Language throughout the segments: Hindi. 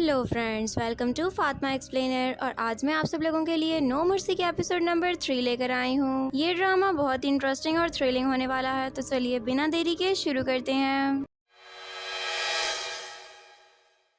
Hello friends, welcome to Fatima explainer. और आज मैं आप सब लोगों के लिए नो मर्सी के एपिसोड नंबर 3 लेकर आई हूँ। ये ड्रामा बहुत ही इंटरेस्टिंग और थ्रिलिंग होने वाला है, तो चलिए बिना देरी के शुरू करते हैं।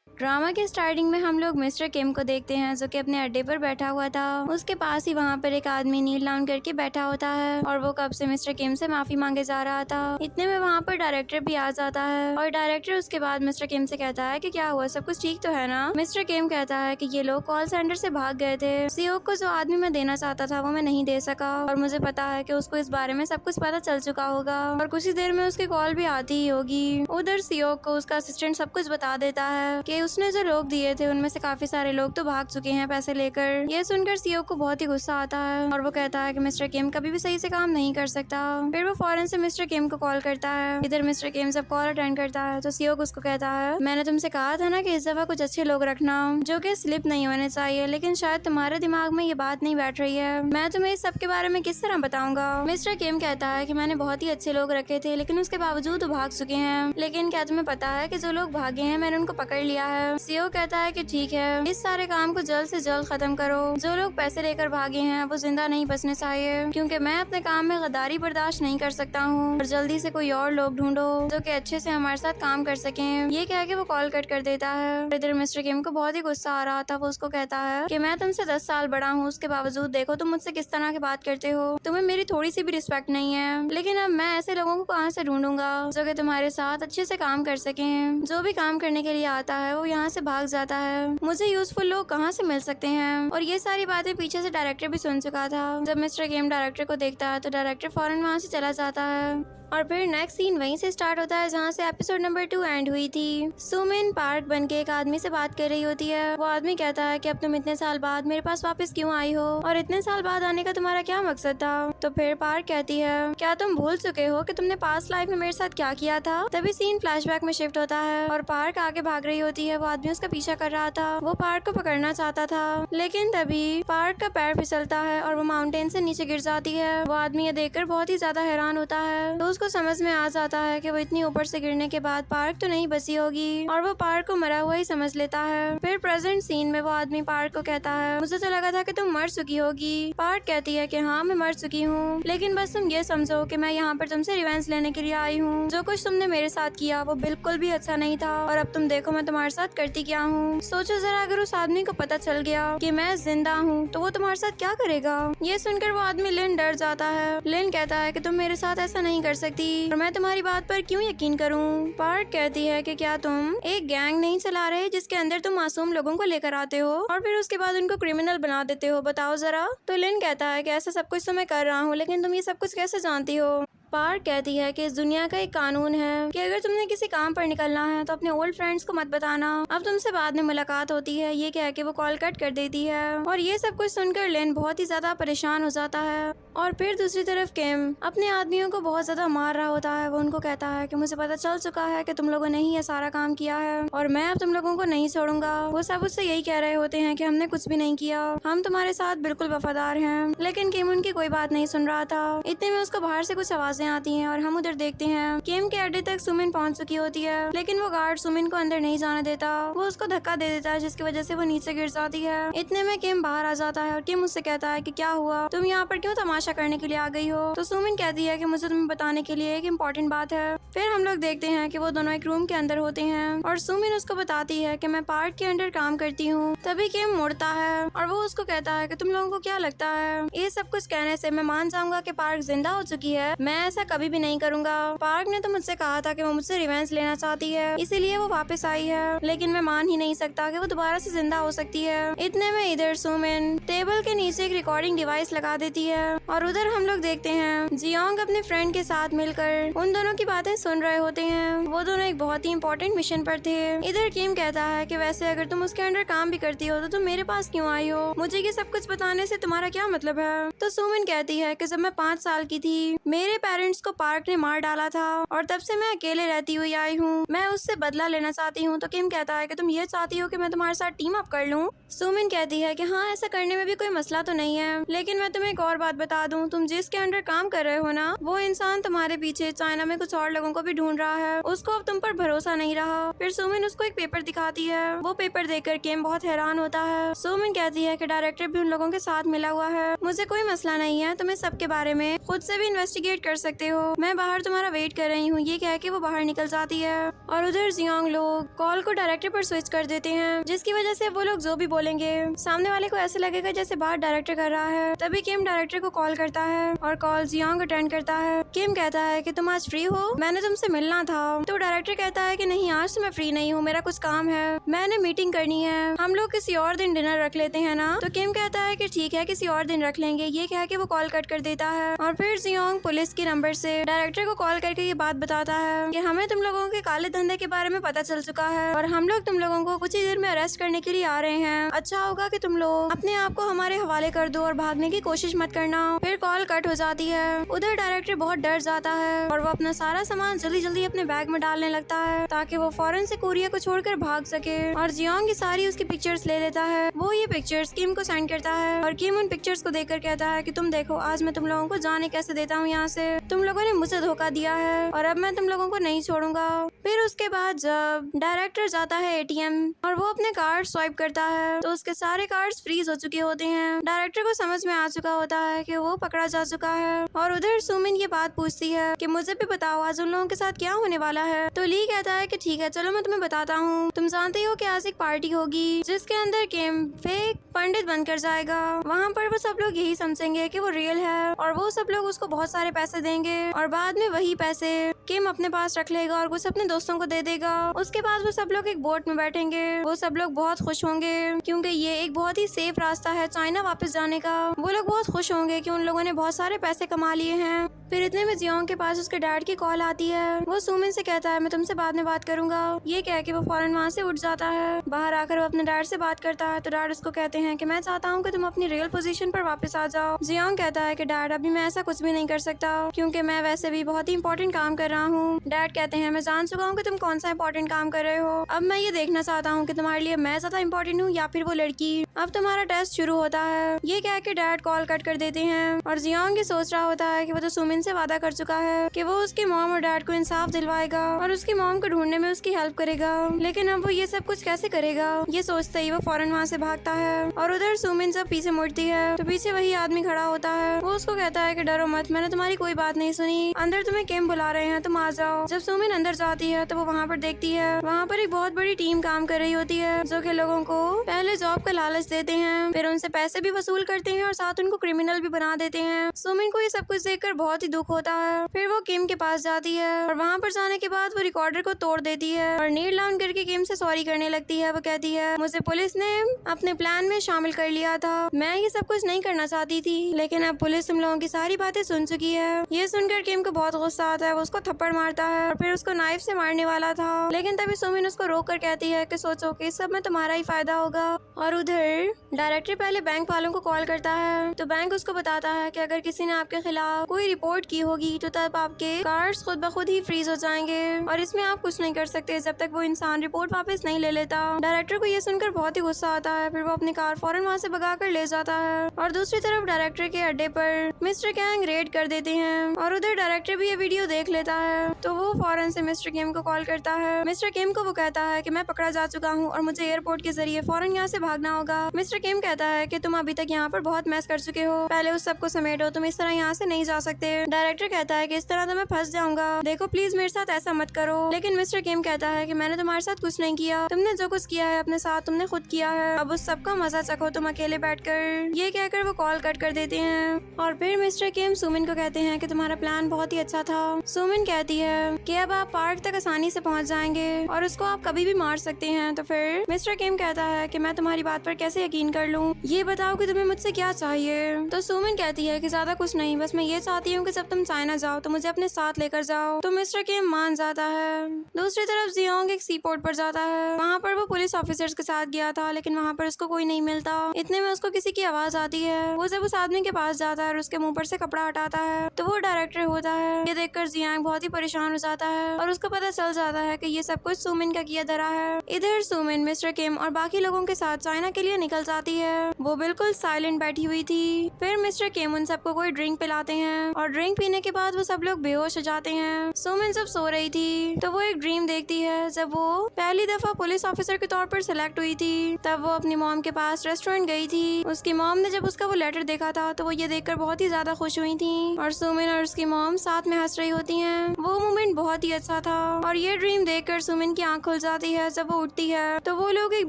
ड्रामा के स्टार्टिंग में हम लोग मिस्टर किम को देखते हैं, जो कि अपने अड्डे पर बैठा हुआ था। उसके पास ही वहाँ पर एक आदमी नील डाउन करके बैठा होता है और वो कब से मिस्टर किम से माफी मांगे जा रहा था। इतने में वहाँ पर डायरेक्टर भी आ जाता है और डायरेक्टर उसके बाद मिस्टर किम से कहता है कि क्या हुआ, सब कुछ ठीक तो है ना। मिस्टर किम कहता है कि ये लोग कॉल सेंटर से भाग गए थे। सीओ को जो आदमी मैं देना चाहता था वो मैं नहीं दे सका और मुझे पता है कि उसको इस बारे में सब कुछ पता चल चुका होगा और कुछ ही देर में उसकी कॉल भी आती ही होगी। उधर सीओ को उसका असिस्टेंट सब कुछ बता देता है कि उसने जो लोग दिए थे उनमें से काफी सारे लोग तो भाग चुके हैं पैसे लेकर। ये सुनकर सीओ को बहुत ही गुस्सा आता है और वो कहता है कि मिस्टर किम कभी भी सही से काम नहीं कर सकता। फिर वो फौरन से मिस्टर किम को कॉल करता है। इधर मिस्टर किम जब कॉल अटेंड करता है तो सीओ उसको कहता है, मैंने तुमसे कहा था ना कि इस दफा कुछ अच्छे लोग रखना जो कि स्लिप नहीं होने चाहिए, लेकिन शायद तुम्हारे दिमाग में ये बात नहीं बैठ रही है। मैं तुम्हें इस सब के बारे में किस तरह बताऊंगा। मिस्टर किम कहता है कि मैंने बहुत ही अच्छे लोग रखे थे लेकिन उसके बावजूद वो भाग चुके हैं। लेकिन क्या तुम्हें पता है कि जो लोग भागे हैं मैंने उनको पकड़ लिया है। सीओ कहता है कि ठीक है, इस सारे काम को जल्द से जल्द खत्म करो। जो लोग पैसे लेकर भागे हैं वो जिंदा नहीं बचने चाहिए, क्योंकि मैं अपने काम में गद्दारी बर्दाश्त नहीं कर सकता हूँ। और जल्दी से कोई और लोग ढूंढो जो कि अच्छे से हमारे साथ काम कर सके। ये कह के वो कॉल कट कर देता है। इधर मिस्टर किम को बहुत ही गुस्सा आ रहा था। वो उसको कहता है कि मैं तुमसे 10 साल बड़ा हूँ, उसके बावजूद देखो तुम मुझसे किस तरह की बात करते हो। तुम्हें मेरी थोड़ी सी भी रिस्पेक्ट नहीं है। लेकिन अब मैं ऐसे लोगों को कहाँ से ढूंढूंगा जो कि तुम्हारे साथ अच्छे से काम कर सके। जो भी काम करने के लिए आता है वो यहाँ से भाग जाता है। मुझे यूजफुल लोग कहाँ से मिल सकते हैं। और ये सारी बातें पीछे से डायरेक्टर भी सुन चुका था। जब मिस्टर किम डायरेक्टर को देखता है तो डायरेक्टर फौरन वहाँ से चला जाता है और फिर नेक्स्ट सीन वहीं से स्टार्ट होता है जहाँ से एपिसोड नंबर 2 एंड हुई थी। सुमिन पार्क बन के एक आदमी से बात कर रही होती है। वो आदमी कहता है कि अब तुम इतने साल बाद मेरे पास वापस क्यों आई हो और इतने साल बाद आने का तुम्हारा क्या मकसद था। तो फिर पार्क कहती है, क्या तुम भूल चुके हो कि तुमने पास्ट लाइफ में मेरे साथ क्या किया था। तभी सीन फ्लैशबैक में शिफ्ट होता है और पार्क आगे भाग रही होती है। वो आदमी उसका पीछा कर रहा था। वो पार्क को पकड़ना चाहता था लेकिन तभी पार्क का पैर फिसलता है और वो माउंटेन से नीचे गिर जाती है। वो आदमी ये देखकर बहुत ही ज्यादा हैरान होता है। तो उसको समझ में आ जाता है कि वो इतनी ऊपर से गिरने के बाद पार्क तो नहीं बची होगी और वो पार्क को मरा हुआ ही समझ लेता है। फिर प्रेजेंट सीन में वो आदमी पार्क को कहता है, मुझे तो लगा था कि तुम मर चुकी होगी। पार्क कहती है कि हाँ मैं मर चुकी हूँ, लेकिन बस तुम ये समझो कि मैं यहाँ पर तुमसे रिवेंज लेने के लिए आई हूँ। जो कुछ तुमने मेरे साथ किया वो बिल्कुल भी अच्छा नहीं था और अब तुम देखो मैं तुम्हारे साथ करती क्या हूँ। सोचो जरा, अगर उस आदमी को पता चल गया कि मैं जिंदा हूँ तो वो तुम्हारे साथ क्या करेगा। ये सुनकर वो आदमी लिन डर जाता है। लिन कहता है कि तुम मेरे साथ ऐसा नहीं कर सकती और मैं तुम्हारी बात पर क्यों यकीन करूं। पार्क कहती है कि क्या तुम एक गैंग नहीं चला रहे जिसके अंदर तुम मासूम लोगों को लेकर आते हो और फिर उसके बाद उनको क्रिमिनल बना देते हो, बताओ जरा। तो लिन कहता है कि ऐसा सब कुछ तो मैं कर रहा हूँ, लेकिन तुम ये सब कुछ कैसे जानती हो। पार्क कहती है कि इस दुनिया का एक कानून है कि अगर तुमने किसी काम पर निकलना है तो अपने ओल्ड फ्रेंड्स को मत बताना। अब तुमसे बाद में मुलाकात होती है। ये कह के वो कॉल कट कर देती है और ये सब कुछ सुनकर लिन बहुत ही ज्यादा परेशान हो जाता है। और फिर दूसरी तरफ किम अपने आदमियों को बहुत ज्यादा मार रहा होता है। वो उनको कहता है कि मुझे पता चल चुका है कि तुम लोगों ने ही ये सारा काम किया है और मैं अब तुम लोगों को नहीं छोड़ूंगा। वो सब उससे यही कह रहे होते हैं कि हमने कुछ भी नहीं किया, हम तुम्हारे साथ बिल्कुल वफादार हैं। लेकिन किम उनकी कोई बात नहीं सुन रहा था। इतने में उसको बाहर से कुछ आवाजें आती हैं और हम उधर देखते हैं किम के अड्डे तक सुमिन पहुंच चुकी होती है, लेकिन वो गार्ड सुमिन को अंदर नहीं जाने देता। वो उसको धक्का दे देता है जिसकी वजह से वो नीचे गिर जाती है। इतने में किम बाहर आ जाता है और किम उससे कहता है कि क्या हुआ, तुम यहाँ पर क्यों तमाशा करने के लिए आ गई हो। तो सुमिन कहती है कि मुझे तुम्हें बताने के लिए एक इम्पोर्टेंट बात है। फिर हम लोग देखते हैं कि वो दोनों एक रूम के अंदर होते हैं और सुमिन उसको बताती है कि मैं पार्क के अंडर काम करती हूँ। तभी किम मुड़ता है और वो उसको कहता है कि तुम लोगों को क्या लगता है ये सब कुछ कहने से मैं मान जाऊंगा कि पार्क जिंदा हो चुकी है। मैं ऐसा कभी भी नहीं करूंगा। पार्क ने तो मुझसे कहा था कि वो मुझसे रिवेंज लेना चाहती है, इसीलिए वो वापस आई है, लेकिन मैं मान ही नहीं सकता कि वो दोबारा से जिंदा हो सकती है। इतने में इधर सुमिन टेबल के नीचे एक रिकॉर्डिंग डिवाइस लगा देती है और उधर हम लोग देखते हैं जियोंग अपने फ्रेंड के साथ मिलकर उन दोनों की बातें सुन रहे होते हैं। वो दोनों एक बहुत ही इंपॉर्टेंट मिशन पर थे। इधर किम कहता है कि वैसे अगर तुम उसके अंडर काम भी करती हो तो तुम मेरे पास क्यों आई हो, मुझे ये सब कुछ बताने से तुम्हारा क्या मतलब है। तो सुमिन कहती है कि जब मैं 5 साल की थी मेरे पेरेंट्स को पार्क ने मार डाला था और तब से मैं अकेले रहती हुई आई हूँ। मैं उससे बदला लेना चाहती हूँ। तो किम कहता है कि तुम ये चाहती हो कि मैं तुम्हारे साथ टीम अप कर लूँ। सुमिन कहती है कि हाँ, ऐसा करने में भी कोई मसला तो नहीं है, लेकिन मैं तुम्हें एक और बात बता दूं, तुम जिसके अंडर काम कर रहे हो ना, वो इंसान तुम्हारे पीछे चाइना में कुछ और लोगों को भी ढूंढ रहा है। उसको अब तुम पर भरोसा नहीं रहा। फिर सुमिन उसको एक पेपर दिखाती है। वो पेपर देखकर किम बहुत हैरान होता है। सुमिन कहती है कि डायरेक्टर भी उन लोगों के साथ मिला हुआ है। मुझे कोई मसला नहीं है, तुम इस सब के बारे में खुद से भी इन्वेस्टिगेट कर सकते हो। मैं बाहर तुम्हारा वेट कर रही हूँ। ये कह के वो बाहर निकल जाती है और उधर जियांग लोग कॉल को डायरेक्टर पर स्विच कर देते हैं, जिसकी वजह से वो लोग जो भी बोलेंगे सामने वाले को ऐसे लगेगा जैसे बाहर डायरेक्टर कर रहा है। तभी किम डायरेक्टर को कॉल करता है और कॉल जियांग अटेंड करता है। किम कहता है कि तुम आज फ्री हो, मैंने तुमसे मिलना था। तो डायरेक्टर कहता है कि नहीं, आज तो मैं फ्री नहीं हूँ, मेरा कुछ काम है, मैंने मीटिंग करनी है, हम लोग किसी और दिन डिनर रख लेते हैं ना। तो किम कहता है कि ठीक है, किसी और दिन रख लेंगे। ये कह के वो कॉल कट कर देता है और फिर जियांग पुलिस के नंबर से डायरेक्टर को कॉल करके ये बात बताता है कि हमें तुम लोगों के काले धंधे के बारे में पता चल चुका है और हम लोग तुम लोगों को कुछ ही देर में अरेस्ट करने के लिए आ रहे हैं। अच्छा होगा कि तुम लोग अपने आप को हमारे हवाले कर दो और भागने की कोशिश मत करना। फिर कॉल कट हो जाती है। उधर डायरेक्टर बहुत डर जाता है और वो अपना सारा सामान जल्दी जल्दी अपने बैग में डालने लगता है ताकि वो फौरन से कोरिया को छोड़कर भाग सके। और जियांग की सारी उसकी पिक्चर्स ले लेता है। वो ये पिक्चर्स किम को सेंड करता है और किम उन पिक्चर्स को देखकर कहता है कि तुम देखो, आज मैं तुम लोगों को जाने कैसे देता हूँ यहाँ से। तुम लोगों ने मुझे धोखा दिया है और अब मैं तुम लोगों को नहीं छोड़ूंगा। फिर उसके बाद जब डायरेक्टर जाता है एटीएम और वो अपने कार्ड स्वाइप करता है तो उसके सारे कार्ड्स फ्रीज हो चुके होते हैं। डायरेक्टर को समझ में आ चुका होता है कि वो पकड़ा जा चुका है और उधर सुमिन ये बात पूछती है कि मुझे भी बताओ आज उन लोगों के साथ क्या होने वाला है। तो ली कहता है कि ठीक है, चलो मैं तुम्हें बताता हूँ। तुम जानते हो कि आज एक पार्टी होगी जिसके अंदर किम फेक पंडित बनकर जाएगा। वहाँ पर वो सब लोग यही समझेंगे कि वो रियल है और वो सब लोग उसको बहुत सारे पैसे देंगे और बाद में वही पैसे किम अपने पास रख लेगा और कुछ अपने दोस्तों को दे देगा। उसके बाद वो सब लोग एक बोट में बैठेंगे। वो सब लोग बहुत खुश होंगे क्योंकि ये एक बहुत ही सेफ रास्ता है चाइना वापस जाने का। वो लोग बहुत खुश होंगे कि उन लोगों ने बहुत सारे पैसे कमा लिए हैं। फिर इतने में जियांग के पास उसके डैड की कॉल आती है। वो सुमिन से कहता है मैं तुमसे बाद में बात करूंगा। ये कह के वो फौरन वहाँ से उठ जाता है। बाहर आकर वो अपने डैड से बात करता है तो डैड उसको कहते हैं कि मैं चाहता हूँ कि तुम अपनी रियल पोजीशन पर वापस आ जाओ। जियांग कहता है कि डैड, अभी मैं ऐसा कुछ भी नहीं कर सकता क्योंकि मैं वैसे भी बहुत ही इंपॉर्टेंट काम कर रहा हूँ। डैड कहते हैं मैं जान चुका हूँ कि तुम कौन सा इंपॉर्टेंट काम कर रहे हो। अब मैं ये देखना चाहता हूँ कि तुम्हारे लिए मैं ज्यादा इंपॉर्टेंट हूँ या फिर वो लड़की। अब तुम्हारा टेस्ट शुरू होता है। ये कह के डैड कॉल कट कर देते हैं और जियांग ये सोच रहा होता है कि वो तो सुमिन से वादा कर चुका है कि वो उसकी मॉम और डैड को इंसाफ दिलवाएगा और उसकी मॉम को ढूंढने में उसकी हेल्प करेगा, लेकिन अब वो ये सब कुछ कैसे करेगा। ये सोचते ही वो फौरन वहाँ से भागता है और उधर सुमिन जब पीछे मुड़ती है तो पीछे वही आदमी खड़ा होता है। वो उसको कहता है कि डरो मत, मैंने तुम्हारी कोई बात नहीं सुनी, अंदर तुम्हें किम बुला रहे हैं, तुम आ जाओ। जब सुमिन अंदर जाती है तो वो वहाँ पर देखती है वहाँ पर एक बहुत बड़ी टीम काम कर रही होती है जो कि लोगों को पहले जॉब का लालच देते हैं, फिर उनसे पैसे भी वसूल करते हैं और साथ उनको क्रिमिनल भी बना देते हैं। सुमिन को ये सब कुछ देखकर बहुत ही दुख होता है। फिर वो किम के पास जाती है और वहाँ पर जाने के बाद वो रिकॉर्डर को तोड़ देती है और नील डाउन करके किम से सॉरी करने लगती है। वो कहती है मुझे पुलिस ने अपने प्लान में शामिल कर लिया था, मैं ये सब कुछ नहीं करना चाहती थी, लेकिन अब पुलिस तुम लोगों की सारी बातें सुन चुकी है। ये सुनकर किम को बहुत गुस्सा आता है। वो उसको थप्पड़ मारता है और फिर उसको नाइफ से मारने वाला था, लेकिन तभी सुमिन उसको रोक कर कहती है कि सोचो कि इस सब में तुम्हारा ही फायदा होगा। और उधर डायरेक्टर पहले बैंक वालों को कॉल करता है तो बैंक उसको बताता है कि अगर किसी ने आपके खिलाफ कोई रिपोर्ट की होगी तो तब आपके कार्ड्स खुद ब खुद ही फ्रीज हो जाएंगे और इसमें आप कुछ नहीं कर सकते जब तक वो इंसान रिपोर्ट वापस नहीं ले लेता। डायरेक्टर को ये सुनकर बहुत ही गुस्सा आता है। फिर वो अपनी कार फौरन वहाँ से भगा कर ले जाता है और दूसरी तरफ डायरेक्टर के अड्डे पर मिस्टर कैंग रेड कर देते हैं और उधर डायरेक्टर भी ये वीडियो देख लेता है तो वो फौरन से मिस्टर किम को कॉल करता है। मिस्टर किम को वो कहता है कि मैं पकड़ा जा चुका हूँ और मुझे एयरपोर्ट के जरिए फौरन यहाँ से भागना होगा। मिस्टर किम कहता है कि तुम अभी तक यहाँ पर बहुत मैस कर चुके हो, पहले उस सबको समेटो, तुम इस तरह यहाँ से नहीं जा सकते। डायरेक्टर कहता है कि इस तरह तो मैं फंस जाऊंगा, देखो प्लीज मेरे साथ ऐसा मत करो। लेकिन मिस्टर किम कहता है कि मैंने तुम्हारे साथ कुछ नहीं किया, तुमने जो कुछ किया है अपने साथ तुमने खुद किया है, अब उस सबका मजा चखो तुम अकेले बैठकर। ये कहकर वो कॉल कट कर देते हैं और फिर मिस्टर किम सुमिन को कहते हैं कि तुम्हारा प्लान बहुत ही अच्छा था। सुमिन कहती है कि अब आप पार्क तक आसानी से पहुंच जाएंगे और उसको आप कभी भी मार सकते हैं। तो फिर मिस्टर किम कहता है कि मैं तुम्हारी बात पर कैसे यकीन कर लूं? ये बताओ कि तुम्हें मुझसे क्या चाहिए? तो सुमिन कहती है कि ज्यादा कुछ नहीं, बस मैं ये चाहती हूँ कि जब तुम चाइना जाओ तो मुझे अपने साथ लेकर जाओ। तो मिस्टर किम मान जाता है। दूसरी तरफ जियोंग एक सी पोर्ट पर जाता है। वहाँ पर वो पुलिस ऑफिसर्स के साथ गया था, लेकिन वहाँ पर उसको कोई नहीं मिलता। इतने में उसको किसी की आवाज आती है। वो जब उस आदमी के पास जाता है और उसके मुंह पर से कपड़ा हटाता है तो वो डायरेक्टर होता है। ये देखकर जियांग बहुत ही परेशान हो जाता है और उसको पता चल जाता है कि ये सब कुछ सुमिन का किया धरा है। इधर सुमिन मिस्टर किम और बाकी लोगों के साथ चाइना के लिए निकल जाती है। वो बिल्कुल साइलेंट बैठी हुई थी। फिर मिस्टर किम उन सबको कोई ड्रिंक पिलाते हैं और ड्रिंक पीने के बाद वो सब लोग बेहोश हो जाते हैं। सुमिन जब सो रही थी तो वो एक ड्रीम देखती है। जब वो पहली दफा पुलिस ऑफिसर के तौर पर सिलेक्ट हुई थी तब वो अपनी मॉम के पास रेस्टोरेंट गई थी। उसकी मॉम ने जब उसका वो लेटर देखा था तो वो ये देखकर बहुत ही ज्यादा खुश हुई थी और सुमिन और उसकी मॉम साथ में हंस रही होती हैं। वो मोमेंट बहुत ही अच्छा था और ये ड्रीम देखकर सुमिन की आंख खुल जाती है। जब वो उठती है तो वो लोग एक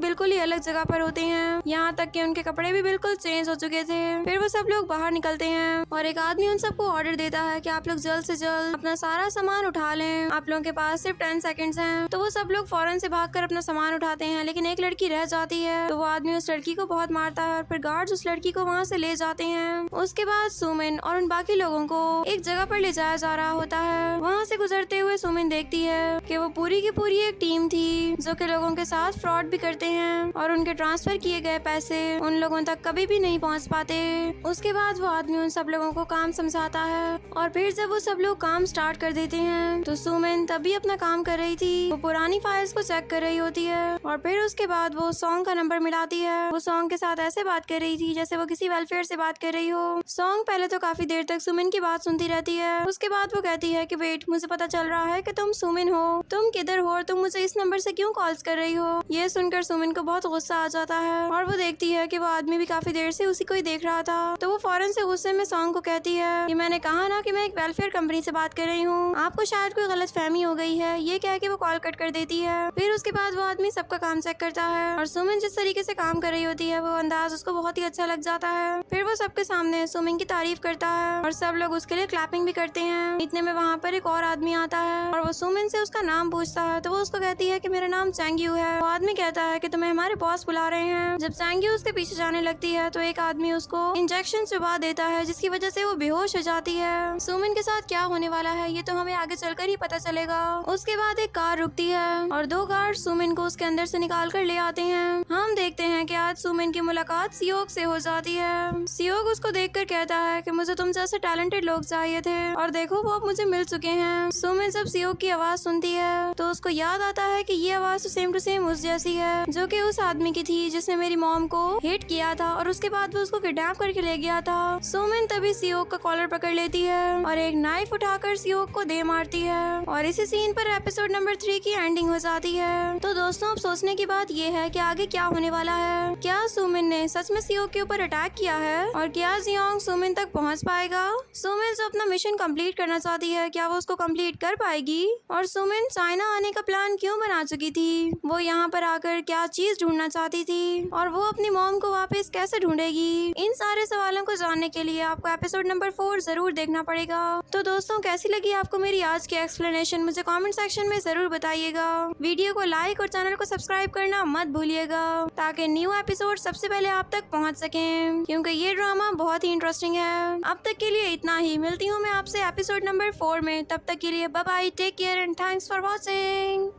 बिल्कुल ही अलग जगह पर होते हैं, यहाँ तक कि उनके कपड़े भी बिल्कुल चेंज हो चुके थे। फिर वो सब लोग बाहर निकलते हैं और एक आदमी उन सबको ऑर्डर देता है कि आप लोग जल्द से जल्द अपना सारा सामान उठा लें, आप लोगों के पास सिर्फ 10 सेकंड्स हैं। तो वो सब लोग फौरन से भागकर अपना सामान उठाते हैं, लेकिन एक लड़की रह जाती है। तो वो आदमी उस लड़की को बहुत मारता है और फिर गार्ड्स उस लड़की को वहाँ से ले जाते हैं। उसके बाद सुमिन और उन बाकी लोगों को एक जगह पर ले जाया जा रहा होता है। वहाँ से गुजरते हुए सुमिन देखती है कि वो पूरी की पूरी एक टीम थी जो कि लोगों के साथ फ्रॉड भी करते हैं और उनके ट्रांसफर किए गए पैसे उन लोगों तक कभी भी नहीं पहुँच पाते। उसके बाद वो आदमी उन सब लोगों को काम समझाता है और फिर जब वो सब लोग काम स्टार्ट कर देते हैं तो सुमिन तभी अपना काम कर रही थी। वो पुरानी फाइल्स को चेक कर रही होती है और फिर उसके बाद वो सॉन्ग का नंबर मिलाती है। वो सॉन्ग के साथ ऐसे बात कर रही थी जैसे वो किसी वेलफेयर से बात कर रही हो। सॉन्ग पहले तो काफी देर तक सुमिन की बात सुनती रहती है। उसके बाद वो कहती है कि वेट, मुझे पता चल रहा है कि तुम सुमिन हो, तुम किधर हो और तुम मुझे इस नंबर से क्यों कॉल्स कर रही हो। ये सुनकर सुमिन को बहुत गुस्सा आ जाता है और वो देखती है कि वो आदमी भी काफी देर से उसी को ही देख रहा था। तो वो फौरन से गुस्से में सॉन्ग को कहती है कि मैंने कहा ना कि मैं एक वेलफेयर कंपनी से बात कर रही हूँ, आपको शायद कोई गलत फहमी हो गई है। ये कह के वो कॉल कट कर देती है। फिर उसके बाद वो आदमी सबका काम चेक करता है और सुमिन जिस तरीके से काम कर रही होती है वो अंदाज उसको बहुत ही अच्छा लग जाता है। फिर वो सबके सामने सुमिन की तारीफ करता है और सब लोग उसके लिए क्लैपिंग भी करते हैं। इतने में वहाँ पर एक और आदमी आता है और वो सुमिन से उसका नाम पूछता है। तो वो उसको कहती है कि मेरा नाम चैंग्यू है। वो आदमी कहता है कि तुम्हें हमारे बॉस बुला रहे हैं। जब चैंग्यू उसके पीछे जाने लगती है तो एक आदमी उसको इंजेक्शन चुबा देता है जिसकी वजह से वो बेहोश हो जाती है। सुमिन के साथ क्या होने वाला है ये तो हमें आगे चलकर ही पता चलेगा। उसके बाद एक कार रुकती है और 2 गार्ड सुमिन को उसके अंदर से निकाल कर ले आते हैं। हम देखते हैं कि आज सुमिन की मुलाकात सियोग से हो जाती है। सियोग उसको देखकर कहता है कि मुझे तुम जैसे टैलेंटेड लोग चाहिए थे और देखो वो अब मुझे मिल चुके हैं। सुमिन जब सियोग की आवाज सुनती है तो उसको याद आता है कि ये आवाज तो सेम टू सेम उस जैसी है जो कि उस आदमी की थी जिसने मेरी मॉम को हिट किया था और उसके बाद वो उसको किडनैप करके ले गया था। सुमिन तभी सियोग का कॉलर पकड़ लेती है और एक नाइफ उठाकर सियोग को दे मारती है और इसी सीन पर एपिसोड नंबर 3 की एंडिंग हो जाती है। तो दोस्तों अब सोचने की बात ये है कि आगे क्या होने वाला है। क्या सुमिन ने सच में सियोग के ऊपर अटैक किया है और क्या जियोंग सुमिन तक पहुंच पाएगा। सुमिन जो अपना मिशन कंप्लीट करना चाहती है क्या वो उसको कंप्लीट कर पाएगी और सुमिन चाइना आने का प्लान क्यों बना चुकी थी, वो यहाँ पर आकर क्या चीज ढूंढना चाहती थी और वो अपनी मॉम को वापस कैसे ढूंढेगी। इन सारे सवालों को जानने के लिए आपको एपिसोड नंबर 4 जरूर देखना पड़ेगा। तो दोस्तों कैसी लगी आपको मेरी आज की एक्सप्लेनेशन मुझे कमेंट सेक्शन में जरूर बताइएगा। वीडियो को लाइक और चैनल को सब्सक्राइब करना मत भूलिएगा ताकि न्यू एपिसोड सबसे पहले आप तक पहुंच सकें, क्योंकि ये ड्रामा बहुत ही इंटरेस्टिंग है। अब तक के लिए इतना ही, मिलती हूँ मैं आपसे एपिसोड नंबर 4 में। तब तक के लिए bye bye, take care and thanks for watching.